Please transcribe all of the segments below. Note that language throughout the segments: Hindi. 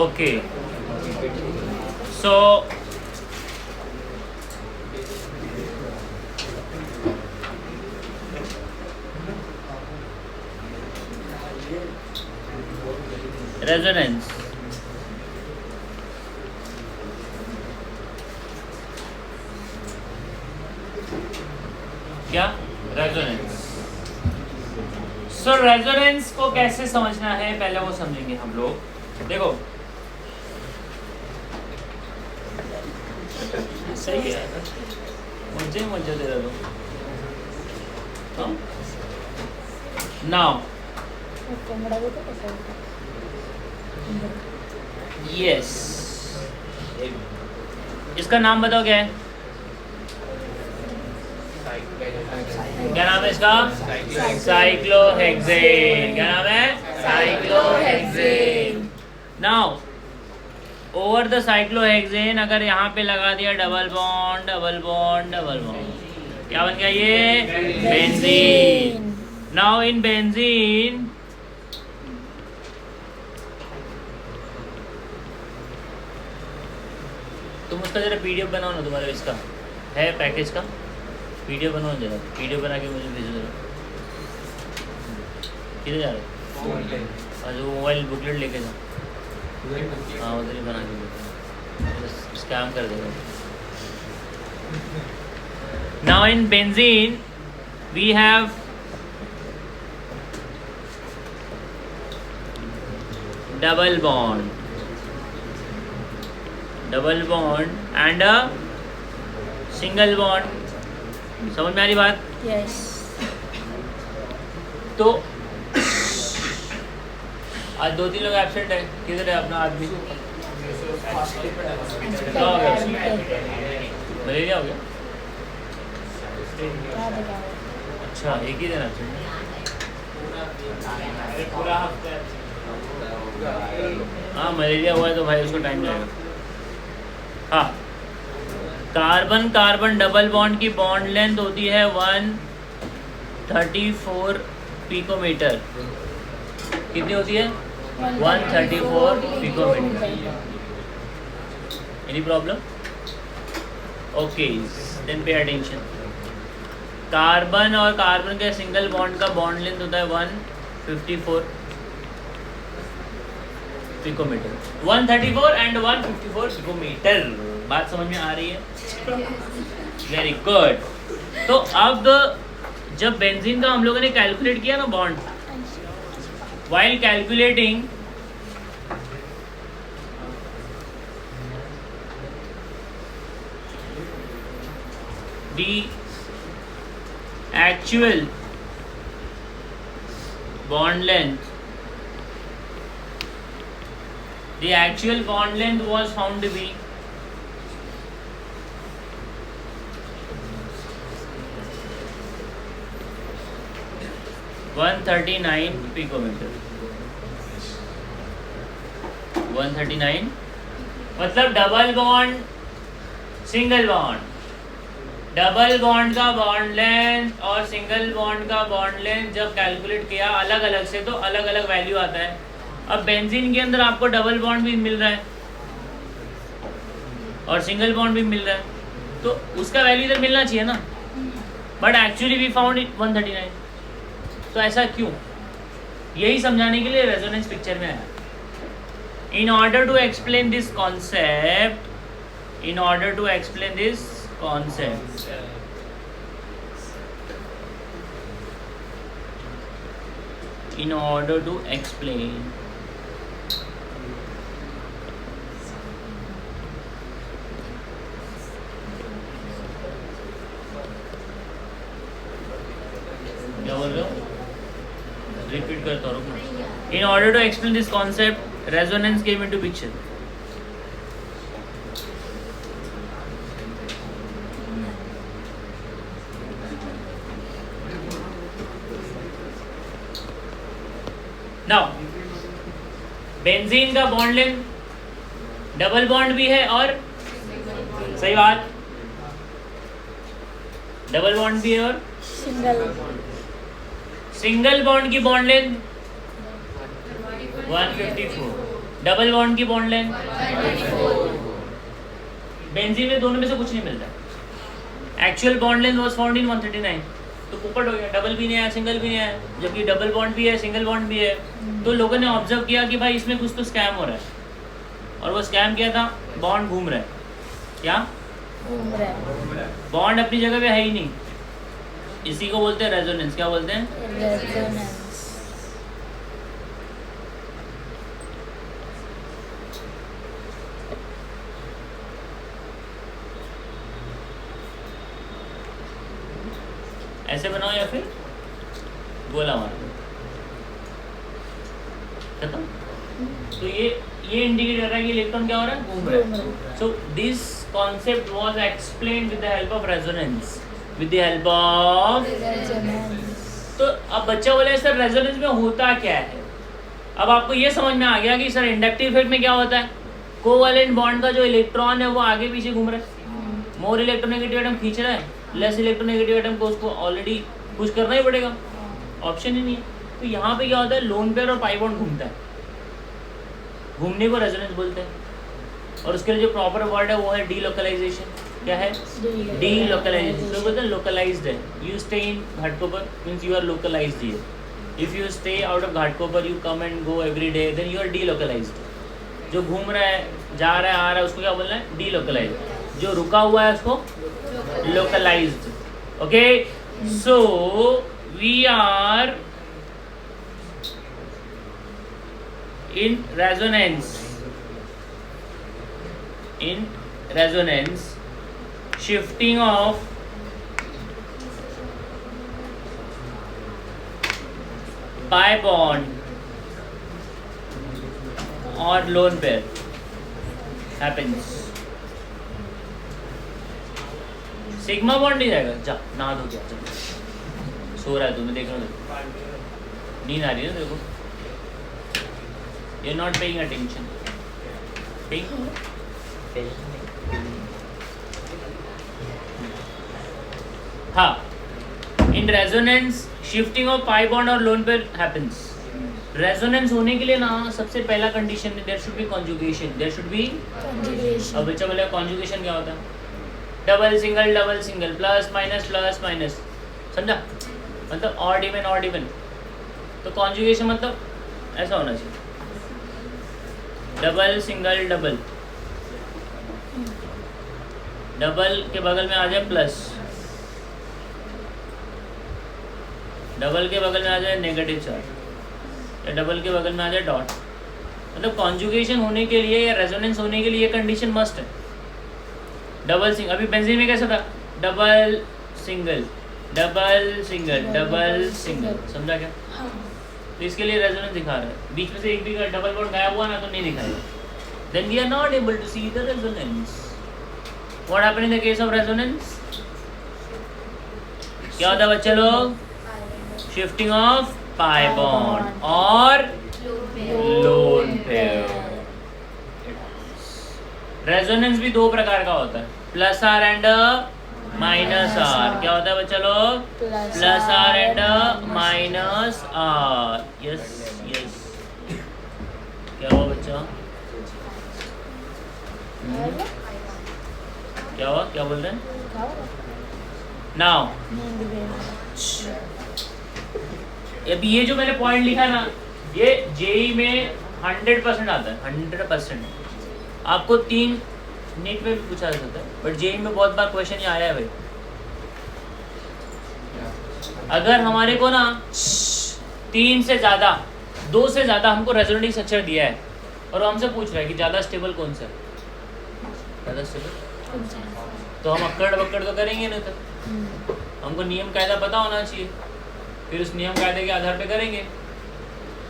Okay. So resonance. क्या रेजोनेंस? सो रेजोनेंस को कैसे समझना है पहले वो समझेंगे हम लोग। देखो सही है, मुझे दे दो नाउ। यस, इसका नाम बताओ क्या है? क्या नाम है इसका? साइक्लोहेक्सेन। क्या नाम है? Cyclohexane. Now over the cyclohexane अगर यहाँ पे लगा दिया double bond double bond double bond, क्या बन गया ये? बेंजीन। नाउ इन बेंजीन तुम उसका जरा पीडीएफ बनाओ ना, तुम्हारे इसका है पैकेज का पीडीएफ बनाओ जरा, पीडीएफ बना के मुझे भेजो जरा। किधर जा रहे हो? अच्छा वो मोबाइल बुकलेट लेके जाओ। हाँ उधर ही बना के भेजो, स्कैम कर देगा। Now in benzene we have double bond and a single bond. समझ में आ रही बात? यस। तो आज 2-3 लोग एब्सेंट है, किधर है अपना आदमी? क्या हो गया? मलेरिया हो गया? अच्छा एक ही दिन एब्सेंट है? हाँ मलेरिया हुआ है तो भाई उसको टाइम लगेगा। हाँ, कार्बन कार्बन डबल बॉन्ड की बॉन्ड लेंथ होती है 134 पिकोमीटर। कितनी होती है? 134 picometre. Any problem? Okay then pay attention. Carbon और कार्बन के सिंगल बॉन्ड का बॉन्ड लेंथ होता है 154 पिकोमीटर। 134 and 154 picometre. बात समझ में आ रही है? Very good. तो अब जब बेंजीन का हम लोगों ने कैलकुलेट किया ना bond, while calculating the actual bond length, the actual bond length was found to be 139 picometre. 139 मतलब double bond single bond, double bond का बॉन्ड लेंथ और सिंगल बॉन्ड का बॉन्ड लेंथ जब कैलकुलेट किया अलग अलग से तो अलग अलग वैल्यू आता है। अब बेंजीन के अंदर आपको डबल बॉन्ड भी मिल रहा है और सिंगल बॉन्ड भी मिल रहा है, तो उसका वैल्यू इधर मिलना चाहिए ना, but actually we found it 139। तो ऐसा क्यों? यही समझाने के लिए रेजोनेंस पिक्चर में आया। In order to explain this concept, in order to explain this concept, in order to explain क्या बोल रहे हो? रिपीट करता हूँ। In order to explain this concept, resonance came into picture. Now, benzene का बॉन्ड लेंथ डबल बॉन्ड भी है और सही बात, डबल बॉन्ड भी है और सिंगल सिंगल बॉन्ड की बॉन्ड लेंथ 154। डबल बॉन्ड की बॉन्ड लेंथ, बेंजीन में दोनों में से कुछ नहीं मिलता। Actual bond length was found in 139, तो पोपट हो गया, डबल भी नहीं आया, सिंगल भी नहीं आया, जबकि डबल बॉन्ड भी है, सिंगल बॉन्ड भी है। तो लोगों ने ऑब्जर्व किया कि भाई इसमें कुछ तो स्कैम हो रहा है, और वो स्कैम क्या था, बॉन्ड घूम रहा है। क्या घूम रहा है, बॉन्ड अपनी जगह पे है ही नहीं, इसी को बोलते हैं रेजोनेंस। क्या बोलते हैं, रेजोनेंस। ऐसे बनाओ या फिर गोला मारो, खत्म। तो ये इंडिकेट कर रहा है कि इलेक्ट्रॉन क्या हो रहा है, घूम रहा है। So this concept was explained with the help of resonance, with the help of. Resonance. तो अब बच्चा बोले सर रेजोनेंस में होता क्या है। अब आपको ये समझ में आ गया कि सर इंडक्टिव इफेक्ट में क्या होता है, कोवैलेंट बॉन्ड का जो इलेक्ट्रॉन है वो आगे पीछे घूम रहा है, मोर इलेक्ट्रोनेगेटिव एटम खींच रहा है, लेस इलेक्ट्रोनेगेटिव एटम को उसको ऑलरेडी पुश करना ही पड़ेगा, ऑप्शन ही नहीं है। तो यहाँ पे क्या होता है, लोन पेयर और पाई बॉन्ड घूमता है, घूमने को रेजोनेंस बोलते हैं। और उसके लिए जो प्रॉपर वर्ड है वो है डीलोकलाइजेशन। क्या है, डीलोकलाइजेशन। तो बोलते हैं लोकलाइज्ड है, you stay in Ghatkopar means you are localised here. If you stay out of Ghatkopar, you come and go every day, then you are delocalised. जो घूम रहा है, जा रहा है, आ रहा है, उसको क्या बोलना है, डीलोकलाइज्ड। जो रुका हुआ है उसको localised. Okay, so we are in resonance shifting of pi bond or lone pair happens। Sigma bond नहीं जाएगा, जा नहा धो जा, सो रहा है तू, मैं देख रहा हूँ, नींद आ रही है ना तेरे को, you're not paying attention। हाँ, in resonance shifting of pi bond और lone pair happens। resonance होने के लिए ना सबसे पहला कंडीशन है, there should be conjugation, there should be conjugation। अब बच्चा बोलेगा conjugation क्या होता है, डबल सिंगल, प्लस माइनस, समझा, मतलब ऑड इवन। तो conjugation मतलब ऐसा होना चाहिए, डबल सिंगल डबल के बगल में आ जाए प्लस, डबल के बगल में आ जाए नेगेटिव चार्ज, या डबल के बगल में आ जाए डॉट। मतलब कॉन्जुगेशन होने के लिए या रेजोनेंस होने के लिए कंडीशन मस्ट है। डबल सिंगल, अभी बेंजीन में कैसा था, डबल सिंगल, समझा क्या। तो इसके लिए रेजोनेंस दिखा रहा है, बीच में से एक भी डबल बॉन्ड गायब हुआ ना तो नहीं दिखाएगा, then we are not able to see the resonance. What happen in the case of resonance, क्या होता है बच्चे लोग, शिफ्टिंग ऑफ पाई बॉन्ड और लोन पेयर। रेजोनेंस भी दो प्रकार का होता है, plus R and minus R. क्या होता है बच्चा लोग, plus R and minus R. Yes, क्या हुआ बच्चा, क्या हुआ, क्या बोल रहे हैं नाउ। अभी ये जो मैंने पॉइंट लिखा ना, ये जेई में 100% आता है, 100%। आपको 3 नीट में भी पूछा जा सकता है, बट जेई में बहुत बार क्वेश्चन ये आया है भाई। अगर हमारे को ना 3 से ज़्यादा, 2 से ज़्यादा हमको रेजोनेटिंग स्ट्रक्चर दिया है और वो हमसे पूछ रहा है कि ज़्यादा स्टेबल कौन सा है, ज़्यादा स्टेबल, तो हम अक्कड़ बक्कड़ तो करेंगे नहीं, तो हमको नियम कायदा पता होना चाहिए, फिर उस नियम कायदे के आधार पे करेंगे।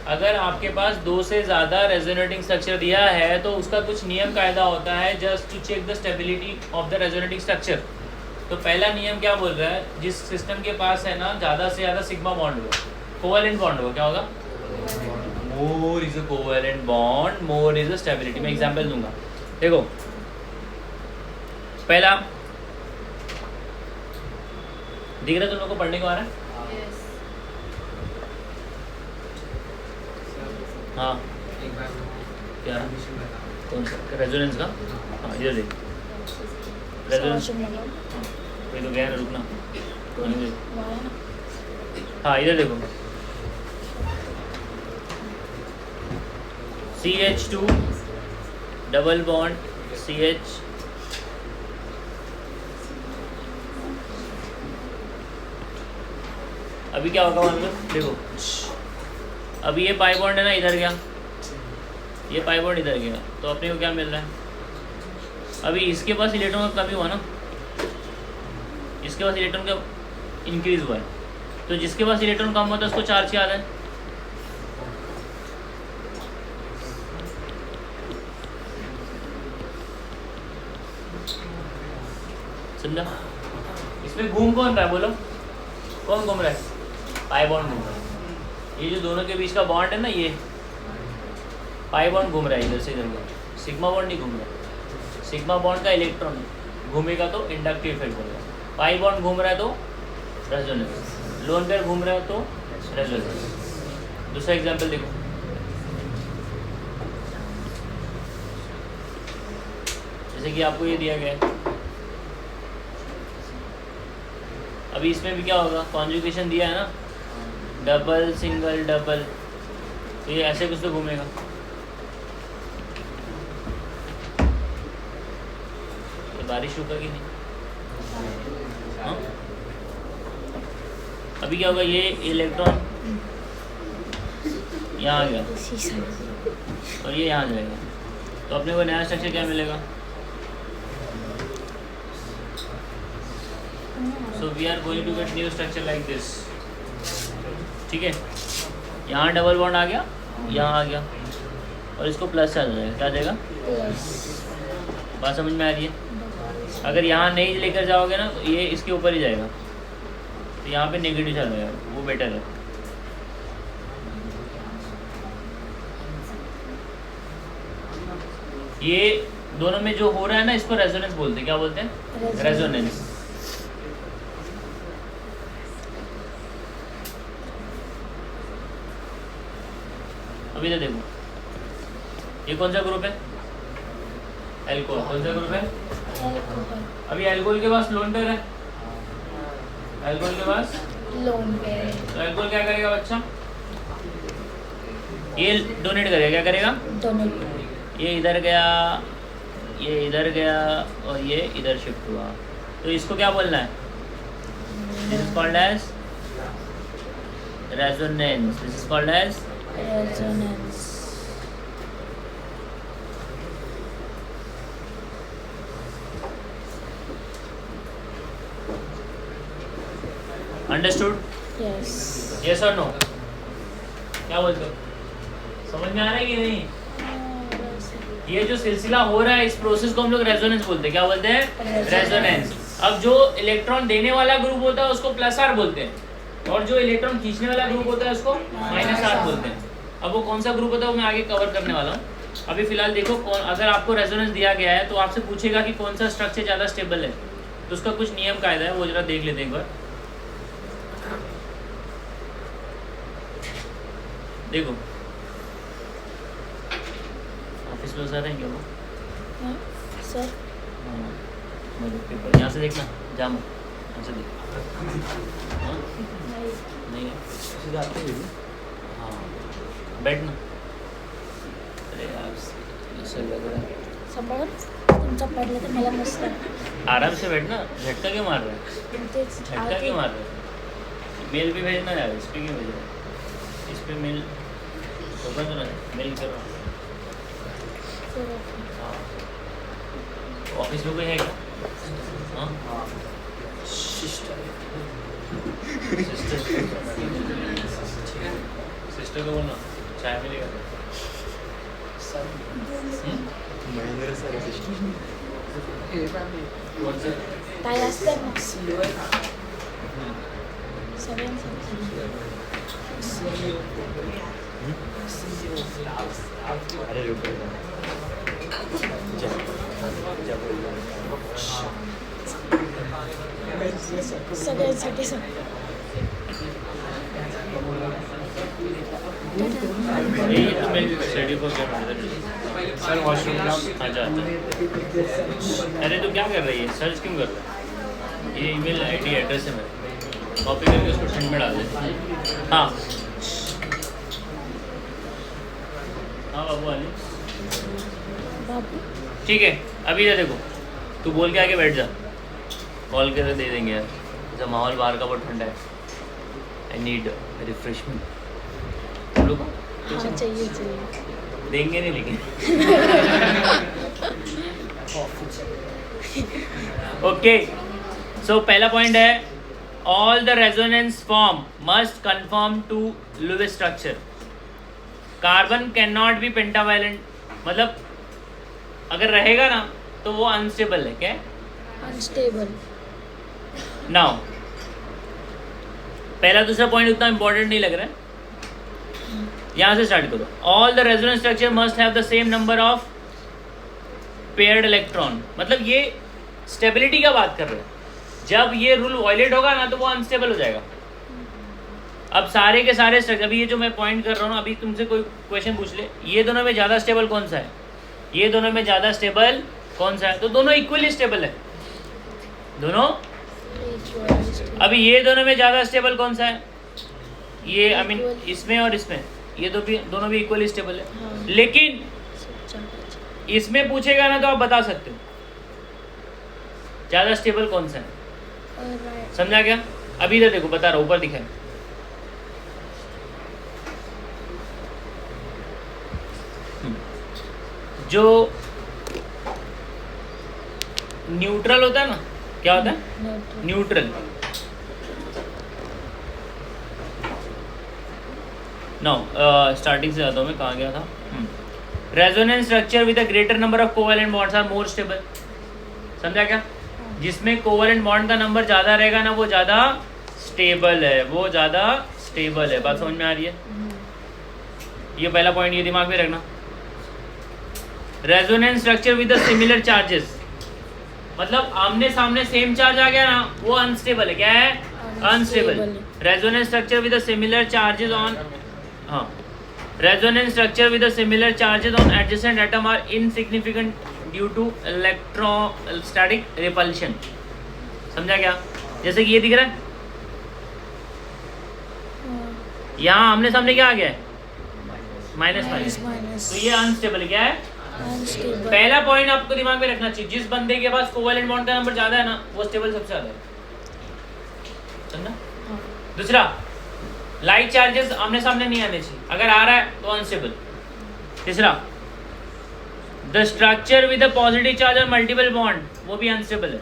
अगर आपके पास 2 से ज़्यादा रेजोनेटिंग स्ट्रक्चर दिया है तो उसका कुछ नियम कायदा होता है, just to check the stability of the resonating structure. तो पहला नियम क्या बोल रहा है, जिस सिस्टम के पास है ना ज़्यादा से ज़्यादा सिग्मा बॉन्ड हो, कोवैलेंट बॉन्ड हो, क्या होगा, more is a covalent bond, more is a stability. मैं एग्जांपल दूंगा, देखो पहला दिख रहा है, तुम लोग को पढ़ने को आ रहा है, हाँ क्या कौन सा रेजोनेंस का? हाँ इधर देख रेजोनेंस ये तो गया ना, रुकना हाँ इधर देखो CH2 डबल बॉन्ड CH अभी क्या होगा मतलब देखो अभी ये पाई बॉन्ड है ना, इधर गया ये पाई बॉन्ड इधर गया, तो अपने को क्या मिल रहा है? अभी इसके पास इलेक्ट्रॉन का कमी हुआ ना, इसके पास इलेक्ट्रॉन का इंक्रीज हुआ है, तो जिसके पास इलेक्ट्रॉन कम होता है उसको चार्ज क्या आता है? समझा? इसमें घूम कौन रहा है बोलो, कौन घूम रहा है? पाई बॉन्ड घूम रहा है। ये जो दोनों के बीच का बॉन्ड है ना, ये पाई बॉन्ड घूम रहा है इधर से इधर को, सिग्मा बॉन्ड नहीं घूम रहा है। सिग्मा बॉन्ड का इलेक्ट्रॉन घूमेगा तो इंडक्टिव इफेक्ट होगा, पाई बॉन्ड घूम रहा है तो रेजोनेंस, लोन पेयर घूम रहा है तो रेजोनेंस। दूसरा एग्जांपल देखो, जैसे कि आपको ये दिया गया है, अभी इसमें भी क्या होगा? कॉन्जुगेशन दिया है ना, डबल सिंगल डबल, तो ये ऐसे कुछ तो घूमेगा। तो बारिश रुका कि नहीं? हाँ? अभी क्या होगा? ये इलेक्ट्रॉन यहाँ आ गया और ये यहाँ जाएगा, तो अपने को नया स्ट्रक्चर क्या मिलेगा? So we are going to get new structure like this, ठीक है? यहाँ डबल बॉन्ड आ गया, यहाँ आ गया, और इसको प्लस चार्ज हो जाएगा, क्या आ जाएगा? बात समझ में आ रही है? अगर यहाँ नहीं लेकर जाओगे ना तो ये इसके ऊपर ही जाएगा, तो यहाँ पे नेगेटिव चार्ज आएगा, वो बेटर है। ये दोनों में जो हो रहा है ना, इसको रेजोनेंस बोलते हैं। क्या बोलते हैं? रेजोनेंस। अभी तो देखो ये कौन सा ग्रुप है? एल्कोहल। कौन सा ग्रुप है? अभी एल्कोहल के पास लोन पेयर है, एल्कोहल के पास लोन पेयर, तो एल्कोहल क्या करेगा बच्चा? ये डोनेट करेगा, क्या करेगा? डोनेट। ये इधर गया, ये इधर गया और ये इधर शिफ्ट हुआ, तो इसको क्या बोलना है? This is called as resonance. This is called as resonance. Understood? Yes. Yes और नो? क्या बोलते हो? समझ में आ रहा है कि नहीं? ये जो सिलसिला हो रहा है, इस प्रोसेस को हम लोग रेजोनेंस बोलते हैं। क्या बोलते हैं? रेजोनेंस। अब जो इलेक्ट्रॉन देने वाला ग्रुप होता है उसको प्लस आर बोलते हैं, और जो इलेक्ट्रॉन खींचने वाला ग्रुप होता है उसको माइनस आर बोलते हैं। अब वो कौन सा ग्रुप होता है वो मैं आगे कवर करने वाला हूँ। अभी फिलहाल देखो, अगर आपको रेजोनेंस दिया गया है तो आपसे पूछेगा कि कौन सा स्ट्रक्चर ज़्यादा स्टेबल है, तो उसका कुछ नियम कायदा है, वो जरा देख लेते हैं एक बार। देखो ऑफिस में सर हैं क्या वो? सर पेपर यहाँ से देखना, जाम यहाँ से देख। हाँ? नहीं है? हाँ बैठना। अरे यार सर लग रहा है। समोर तुमचा पडलं तर मला मस्त आराम से बैठना, झटका क्यों मार रहा है? तेच झटका क्यों मार रहा है? मेल भी भेजना यार, इस पर क्यों भेज रहा है? इस पर मेल तो बंद रहा है, मेल कर रहा हूँ। ऑफिस में कोई है क्या? हाँ सिस्टर को बोलना चाय मिलेगा। महेंद्र सर कौन से? काय असतं मग सगळ्यांसाठी अरे रुको सगळ्यांसाठी यही तो मैं स्टडी को क्या पढ़ता है। सर वॉशरूम में अच्छा अच्छा। अरे तू क्या कर रही है, सर्च क्यों कर रहा है? ये ईमेल आईडी एड्रेस है मेरा, कॉपी करके उसको ठंड में डाल दे। हाँ हाँ बाबू वाली, बाबू ठीक है। अभी इधर देखो, तू बोल के आके बैठ जा, कॉल करके दे देंगे यार, जैसा माहौल बाहर का बहुत ठंडा है। I need refreshment. तुम लोग हाँ चाहिए देंगे नहीं लेकिन ओके। सो पहला पॉइंट है, all the resonance form must confirm to Lewis structure. Carbon can not be pentavalent, मतलब अगर रहेगा ना तो वो अनस्टेबल है। क्या? अनस्टेबल। नाउ पहला दूसरा पॉइंट उतना इंपॉर्टेंट नहीं लग रहा है, यहां से स्टार्ट करो। All the resonance structure must have the same number of paired electron, मतलब ये स्टेबिलिटी का बात कर रहे हैं। जब ये रूल वायलेट होगा ना तो वो अनस्टेबल हो जाएगा। अब सारे के सारे स्ट्रक्चर, अभी ये जो मैं पॉइंट कर रहा हूँ, अभी तुमसे कोई क्वेश्चन पूछ ले, ये दोनों में ज़्यादा स्टेबल कौन सा है, ये दोनों में ज़्यादा स्टेबल कौन सा है, तो दोनों इक्वली स्टेबल है दोनों। अभी ये दोनों में ज़्यादा स्टेबल कौन सा है, ये आई मीन इसमें और इसमें, ये दोनों भी इक्वली स्टेबल है। हाँ। लेकिन इसमें पूछेगा ना तो आप बता सकते हो ज़्यादा स्टेबल कौन सा है। समझा क्या? अभी इधर देखो, बता रहा हूँ, ऊपर दिखा है। जो न्यूट्रल होता है ना, क्या होता है न्यूट्रल। नो स्टार्टिंग से आता हूँ मैं, कहाँ गया था। Resonance structure with a greater number of covalent bonds are more stable. समझा क्या? जिसमें कोवैलेंट बॉन्ड का नंबर ज़्यादा रहेगा ना वो ज़्यादा स्टेबल है, वो ज़्यादा स्टेबल है। बात समझ में आ रही है? ये पहला पॉइंट, ये दिमाग में रखना। Resonance structure with similar charges, मतलब आमने सामने सेम चार्ज आ गया ना वो अनस्टेबल है। क्या है? Unstable. Resonance structure with similar charges on, हाँ, resonance structure with similar charges on adjacent atom are insignificant due to electrostatic repulsion. समझा क्या? जैसे कि ये दिख रहा है, यहाँ आमने सामने क्या आ गया है, माइनस माइनस, तो ये अनस्टेबल। क्या है? अनस्टेबल। पहला पॉइंट आपको दिमाग में रखना चाहिए, जिस बंदे के पास कोवैलेंट बॉन्ड का नंबर ज्यादा है ना वो स्टेबल सबसे ज्यादा है। समझा? दूसरा, लाइट चार्जेस आमने सामने नहीं आने चाहिए, अगर आ रहा है तो अनस्टेबल। तीसरा, the structure with a positive charge और मल्टीपल बॉन्ड, वो भी अनस्टेबल है।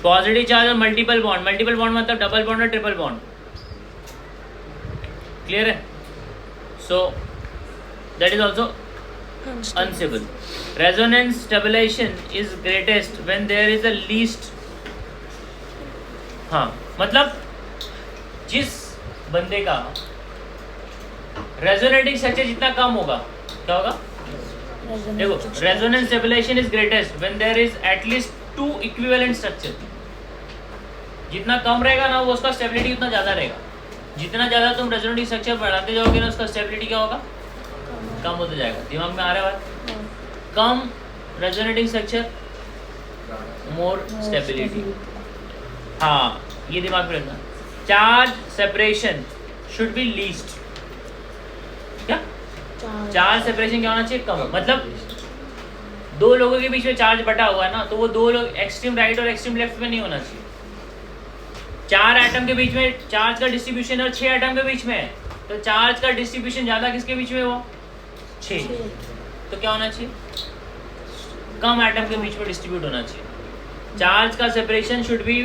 पॉजिटिव चार्ज और मल्टीपल बॉन्ड मतलब डबल बॉन्ड और ट्रिपल बॉन्ड। क्लियर है? सो that is also unstable. Resonance stabilization is greatest when there is a least, हाँ, मतलब जिस बंदे का रेजोनेटिंग स्ट्रक्चर जितना कम होगा, क्या होगा? देखो, resonance stabilisation is greatest when there is at least 2 equivalent structure. जितना कम रहेगा ना वो उसका स्टेबिलिटी उतना ज़्यादा रहेगा। जितना ज़्यादा तुम रेजोनेटिंग स्ट्रक्चर बढ़ाते जाओगे ना उसका स्टेबिलिटी क्या होगा? कम होता जाएगा। दिमाग में आ रहा है बात? कम रेजोनेटिंग स्ट्रक्चर, मोर स्टेबिलिटी। हाँ, ये दिमाग में रखना। Charge separation should be least. क्या? चार्ज सेपरेशन क्या होना चाहिए? कम। मतलब दो लोगों के बीच में चार्ज बटा हुआ है ना, तो वो दो लोग एक्सट्रीम राइट और एक्सट्रीम लेफ्ट में नहीं होना चाहिए। 4 एटम के बीच में चार्ज का डिस्ट्रीब्यूशन और 6 एटम के बीच में है, तो चार्ज का डिस्ट्रीब्यूशन ज़्यादा किसके बीच में? वो 6। तो क्या होना चाहिए? कम एटम के बीच में डिस्ट्रीब्यूट होना चाहिए। चार्ज का separation should be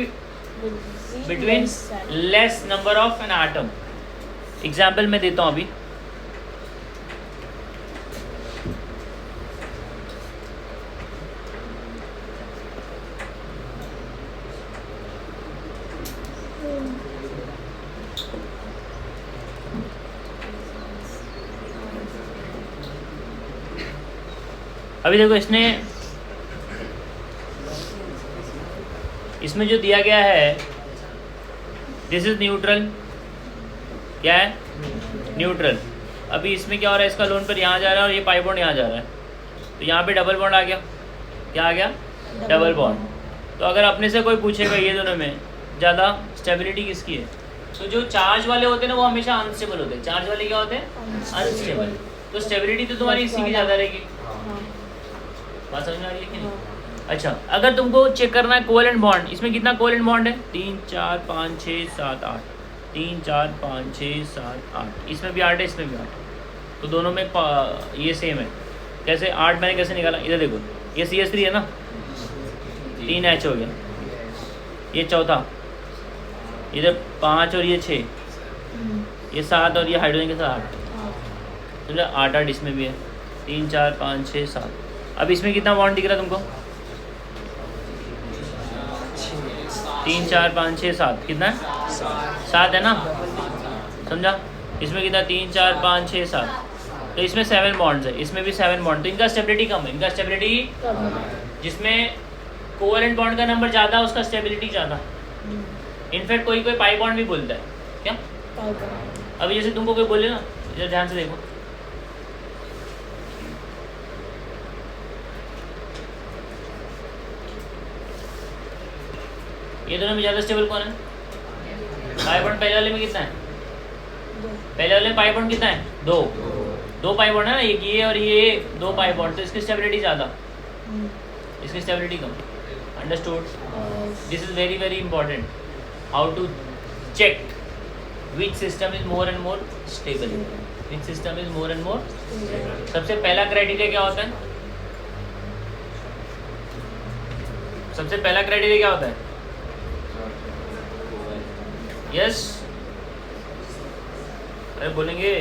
between less number of an atom. Example मैं देता हूँ अभी। अभी देखो, इसमें जो दिया गया है, दिस इज न्यूट्रल, क्या है, न्यूट्रल। अभी इसमें क्या हो रहा है, इसका लोन पर यहाँ जा रहा है और ये पाई बॉन्ड यहाँ जा रहा है, तो यहाँ पे डबल बॉन्ड आ गया। क्या आ गया, डबल बॉन्ड। तो अगर अपने से कोई पूछेगा ये दोनों में ज़्यादा स्टेबिलिटी किसकी है, तो जो चार्ज वाले होते हैं ना वो हमेशा अनस्टेबल होते हैं। चार्ज वाले क्या होते हैं, अनस्टेबल। तो स्टेबिलिटी तो तुम्हारी इसी की ज़्यादा रहेगी। हाँ बात समझ में आ रही है कि नहीं? हाँ अच्छा, अगर तुमको चेक करना है कोवेलेंट बॉन्ड, इसमें कितना कोवेलेंट बॉन्ड है, 3 4 5 6 7 8, 3 4 5 6 7 8, इसमें भी 8 है, इसमें भी 8 है, तो दोनों में ये सेम है। कैसे 8 मैंने कैसे निकाला, इधर देखो, ये CH3 है ना, 3 H हो गया, ये चौथा, इधर 5 और ये 6, ये 7 और ये हाइड्रोजन के साथ 8, समझा, 8 8 इसमें भी है, 3 4 5 6 7। अब इसमें कितना बॉन्ड दिख रहा है तुमको, 3 4 5 6 7, कितना है, 7 है ना, समझा। इसमें कितना, 3 4 5 6 7, तो इसमें 7 बॉन्ड्स है, इसमें भी 7 बॉन्ड, तो इनका स्टेबिलिटी कम है। इनका स्टेबिलिटी, जिसमें कोवेलेंट बॉन्ड का नंबर ज़्यादा उसका स्टेबिलिटी ज़्यादा। इनफैक्ट कोई कोई पाई बॉन्ड भी बोलता है, क्या, अभी जैसे तुमको कोई बोले ना, इधर ध्यान से देखो, ये दोनों में ज़्यादा स्टेबल कौन है, पाई बॉन्ड पहले वाले में कितना है, पहले वाले में पाई बॉन्ड कितना है, 2 पाई बॉन्ड है ना, एक ये और ये 2 पाई बॉन्ड, तो इसकी स्टेबिलिटी ज़्यादा, इसकी स्टेबिलिटी कम। Understood? This is very very important, how to check which system is more and more stable, which system is more and more. सबसे पहला क्राइटेरिया क्या होता है, सबसे पहला क्राइटेरिया क्या होता है, यस, अरे बोलेंगे,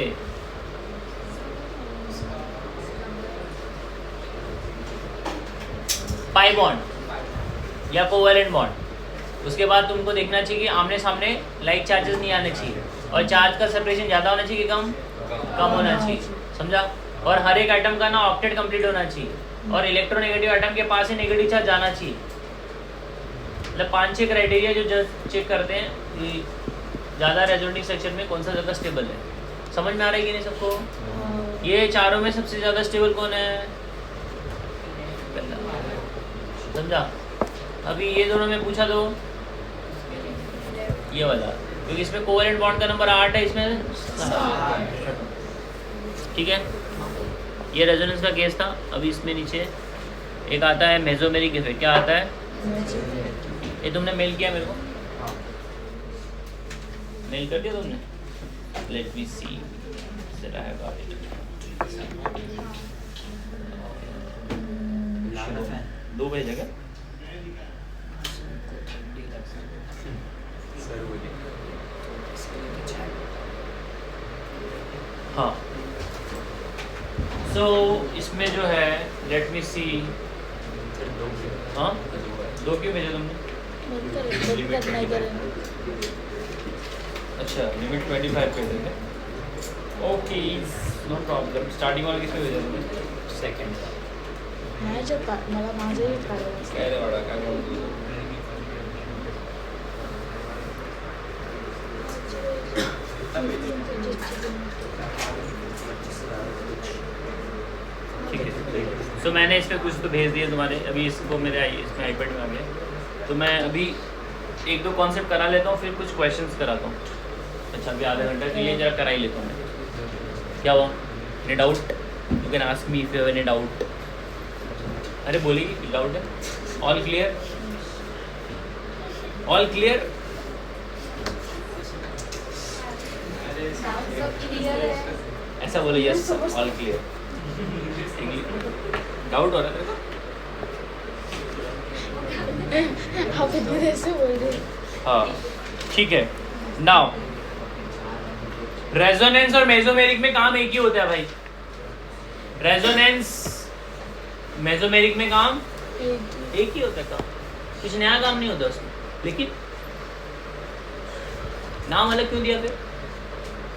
पाई बॉन्ड या कोवेलेंट बॉन्ड। उसके बाद तुमको देखना चाहिए कि आमने सामने लाइक चार्जेस नहीं आने चाहिए, और चार्ज का सेपरेशन ज़्यादा होना चाहिए कि कम होना चाहिए, समझा। और हर एक आइटम का ना ऑक्टेट कंप्लीट होना चाहिए, और इलेक्ट्रोनेगेटिव आइटम के पास ही नेगेटिव चार्ज जाना चाहिए। मतलब 5-6 क्राइटेरिया जो जज चेक करते हैं कि ज़्यादा रेजोनेटिंग स्ट्रक्चर में कौन सा ज़्यादा स्टेबल है। समझ में आ रहा है कि नहीं सबको? ये चारों में सबसे ज़्यादा स्टेबल कौन है, समझा। अभी ये दोनों में पूछा तो ये वाला, क्योंकि इसमें कोवेलेंट बॉन्ड का नंबर 8 है, इसमें 7, ठीक है। ये रेजोनेंस का केस था। अभी इसमें नीचे एक आता है मेसोमेरिक इफेक्ट। क्या आता है, ये तुमने मेल किया मेरे को, मेल कर दिया तुमने, let me see that I have got it. 2 भेजेगा हाँ। सो इसमें जो है लेट मी सी, हाँ 2 क्यों भेजे तुमने? अच्छा, लिमिट 25 पे देंगे, ओके नो प्रॉब्लम। स्टार्टिंग वाला किसमें भेजा तुमने? सेकंड। मला माझंही काढायचं. काय रे वाडा, काय बोलतो? ठीक है, तो मैंने इस पर कुछ तो भेज दिए तुम्हारे, अभी इसको मेरे इसमें आईपैड में आ गया, तो मैं अभी 1-2 कॉन्सेप्ट करा लेता हूँ, फिर कुछ क्वेश्चंस कराता हूँ। अच्छा, अभी आधा घंटा के लिए जरा करा ही लेता हूँ मैं। क्या हुआ, any doubt? You can ask me if you have any doubt. अरे बोलेगी डाउट है? All clear, all clear? ऐसा बोलो, यस ऑल क्लियर। डाउट हो रहा है तेरे को? आप इतने देर से बोल रहे। हाँ ठीक है। नाउ रेजोनेंस और मेसोमेरिक में काम एक ही होता है भाई। रेजोनेंस मेसोमेरिक में काम एक ही होता है, काम कुछ नया काम नहीं होता उसमें, लेकिन नाम अलग क्यों दिया फिर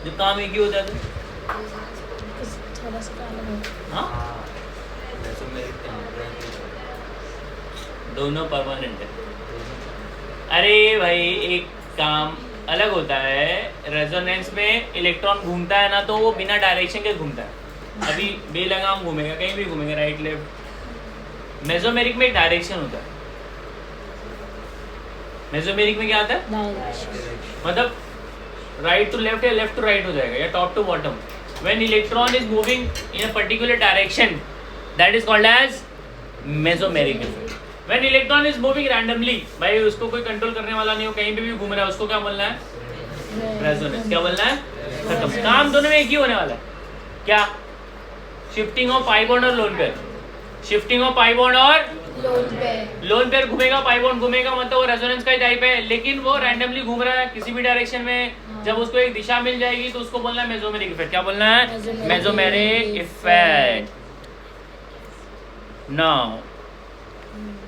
जब काम एक ही होता है तो? थोड़ा सा अलग है। हाँ दोनों परमानेंट है। अरे भाई एक काम अलग होता है। रेजोनेंस में इलेक्ट्रॉन घूमता है ना, तो वो बिना डायरेक्शन के घूमता है। अभी बेलगाम घूमेगा, कहीं भी घूमेगा, राइट लेफ्ट। मेसोमेरिक में एक डायरेक्शन होता है। मेसोमेरिक में क्या आता है? डायरेक्शन। मतलब राइट टू लेफ्ट या लेफ्ट टू राइट हो जाएगा, या top to bottom. When electron is moving in a particular direction, that is called as mesomeric effect. When electron is moving randomly, भाई उसको कोई कंट्रोल करने वाला नहीं हो, कहीं पे भी घूम रहा है, उसको क्या बोलना है? रेजोनेंस। क्या बोलना है? खत्म। काम दोनों में एक ही होने वाला है। क्या? शिफ्टिंग ऑफ पाई बॉन्ड और lone pair. Shifting of pi bond और लोन पेयर घूमेगा, पाई बॉन्ड घूमेगा, मतलब वो रेजोनेंस का ही टाइप है, लेकिन वो रैंडमली घूम रहा है किसी भी डायरेक्शन में। जब उसको एक दिशा मिल जाएगी तो उसको बोलना है मेसोमेरिक इफेक्ट। क्या बोलना है? Mesomeric effect. नाउ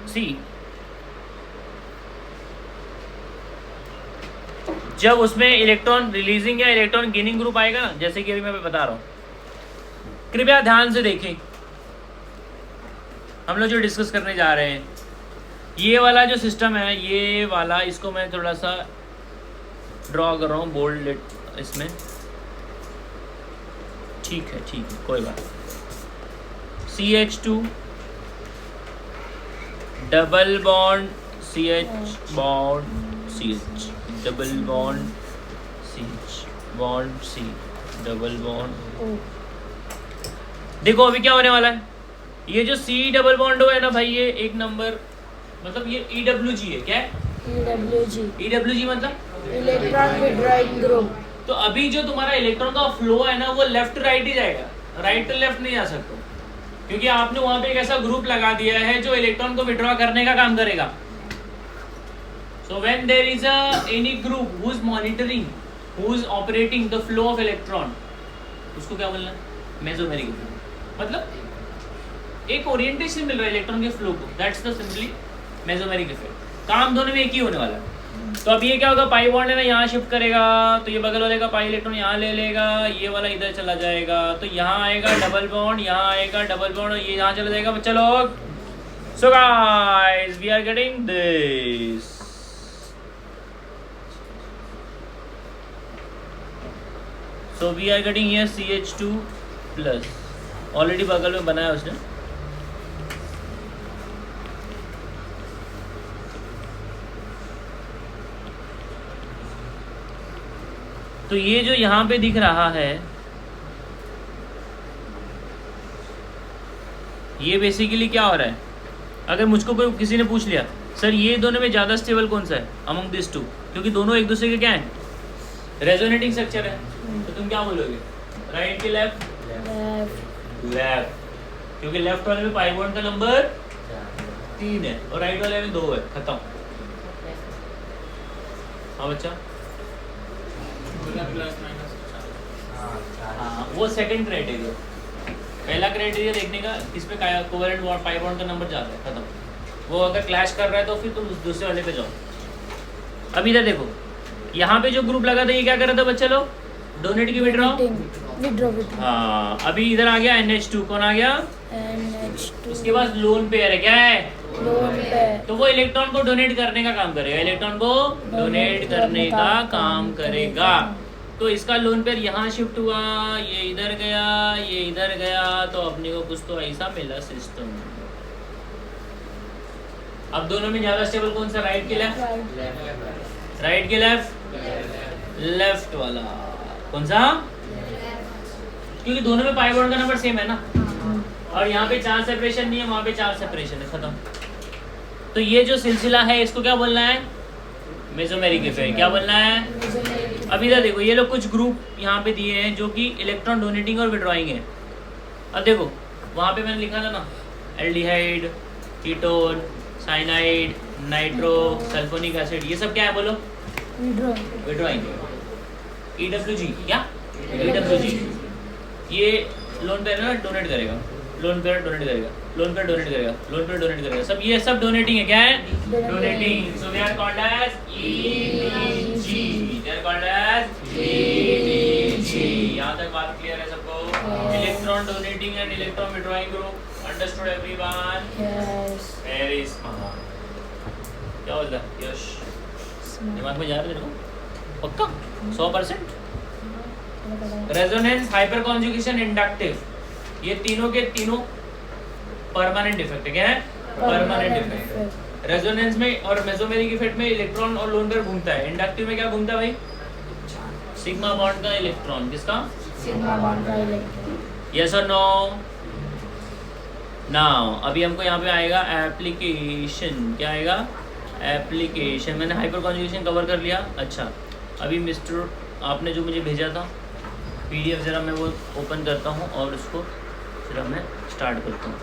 सी, जब उसमें इलेक्ट्रॉन रिलीजिंग या इलेक्ट्रॉन गेनिंग ग्रुप आएगा ना, जैसे कि अभी मैं बता रहा हूं, कृपया ध्यान से देखें। हम लोग जो डिस्कस करने जा रहे हैं, ये वाला जो सिस्टम है, ये वाला, इसको मैं थोड़ा सा ड्रॉ कर रहा हूँ बोल्ड इसमें। ठीक है, कोई बात। CH2 double bond CH bond CH double bond CH bond C double bond. देखो अभी क्या होने वाला है, ये जो C डबल बॉन्ड है ना भाई, ये एक नंबर, मतलब ये EWG है। क्या है? EWG मतलब इलेक्ट्रॉन विड्रॉइंग ग्रुप। तो अभी जो तुम्हारा इलेक्ट्रॉन का फ्लो है ना, वो लेफ्ट टू राइट ही जाएगा, राइट टू लेफ्ट नहीं जा सकता, क्योंकि आपने वहां पे एक ऐसा ग्रुप लगा दिया है जो इलेक्ट्रॉन को विड्रॉ करने का काम करेगा। So when there is any group who is monitoring, who is operating the flow of electron, उसको क्या बोलना है? Mesomeric effect. मतलब एक ओरिएंटेशन मिल रहा है इलेक्ट्रॉन के फ्लो को, that's the simply mesomeric effect. काम दोनों में एक ही होने वाला है। तो अब ये क्या होगा, पाई बॉन्ड है ना, यहाँ शिफ्ट करेगा, तो ये बगल वाले का पाई इलेक्ट्रॉन यहाँ ले लेगा, ये वाला इधर चला जाएगा, तो यहाँ आएगा डबल बॉन्ड, यहाँ आएगा डबल बॉन्ड, और ये यहाँ चला जाएगा। बच्चा लोग, so guys we are getting this. So we are getting here CH2 plus, already बगल में बनाया उसने। तो ये जो यहाँ पे दिख रहा है, ये बेसिकली क्या हो रहा है, अगर मुझको कोई किसी ने पूछ लिया सर ये दोनों में ज़्यादा स्टेबल कौन सा है अमंग दिस टू, क्योंकि दोनों एक दूसरे के क्या है, रेजोनेटिंग स्ट्रक्चर है, तो तुम क्या बोलोगे? राइट के लेफ्ट? लेफ्ट, क्योंकि लेफ्ट वाले में पाई बॉन्ड का नंबर 3 है और राइट वाले में 2 है। खत्म। हाँ बच्चा, हाँ वो सेकंड क्राइटेरिया। पहला क्राइटेरिया देखने का किस पे कोवेलेंट बॉन्ड पाई बॉन्ड का नंबर ज़्यादा है, खत्म। वो अगर क्लैश कर रहा है तो फिर तुम दूसरे वाले पे जाओ। अब इधर देखो, यहाँ पे जो ग्रुप लगा था ये क्या कर रहा था बच्चा लोग? डोनेट की विड्रॉ। हाँ, अभी इधर आ गया NH2, कौन आ गया? NH2। उसके बाद लोन पेयर है, क्या है? Lone pair. तो वो इलेक्ट्रॉन को डोनेट करने का काम करेगा, इलेक्ट्रॉन को डोनेट करने का काम करेगा। तो इसका लोन पेयर यहाँ शिफ्ट हुआ, ये इधर गया, ये इधर गया, तो अपने को कुछ तो ऐसा मिला सिस्टम। अब दोनों में ज्यादा स्टेबल कौन सा? राइट के लेफ्ट? राइट के लेफ्ट? लेफ्ट वाला कौन सा? क्योंकि दोनों में पाई बॉन्ड का नंबर सेम है ना, और यहाँ पे 4 सेपरेशन नहीं है, वहाँ पे 4 सेपरेशन है, खत्म। तो ये जो सिलसिला है इसको क्या बोलना है? Mesomeric effect. क्या बोलना है? अब इधर देखो, ये लोग कुछ ग्रुप यहाँ पे दिए हैं जो कि इलेक्ट्रॉन डोनेटिंग और विड्रॉइंग है। अब देखो वहाँ पे मैंने लिखा था ना, aldehyde, ketone, cyanide, nitro, sulphonic acid, ये सब क्या है बोलो? विड्रॉइंग। EWG, क्या? EWG ये लोन पेयर ना डोनेट करेगा, लोन पेयर डोनेट करेगा, लोन पेयर डोनेट करेगा, लोन पेयर डोनेट करेगा, सब ये सब डोनेटिंग है। क्या है? Donating. So they are called as EDG, they are called as EDG। यहाँ तक बात क्लियर है सबको? Electron donating and electron withdrawing group, understood everyone? Yes, very smart. क्या बोलता है यश? दिमाग में जा रहा है तेरे को? पक्का 100%। रेजोनेंस, हाइपर कॉन्जुगेशन, इंडक्टिव, ये तीनों के तीनों परमानेंट इफेक्ट है। क्या है? Permanent effect. रेजोनेंस में और मेसोमेरिक इफेक्ट में इलेक्ट्रॉन और लोन पेयर घूमता है। इंडक्टिव में क्या घूमता है भाई? सिग्मा बॉन्ड का इलेक्ट्रॉन। किसका? सिग्मा बॉन्ड का इलेक्ट्रॉन। यस और नो? नाउ अभी हमको यहाँ पे आएगा एप्लीकेशन। क्या आएगा? एप्लीकेशन। मैंने हाइपर कॉन्जुगेशन कवर कर लिया। अच्छा, अभी मिस्टर आपने जो मुझे भेजा था PDF, ज़रा मैं वो ओपन करता हूँ और उसको फिर मैं स्टार्ट करता हूँ।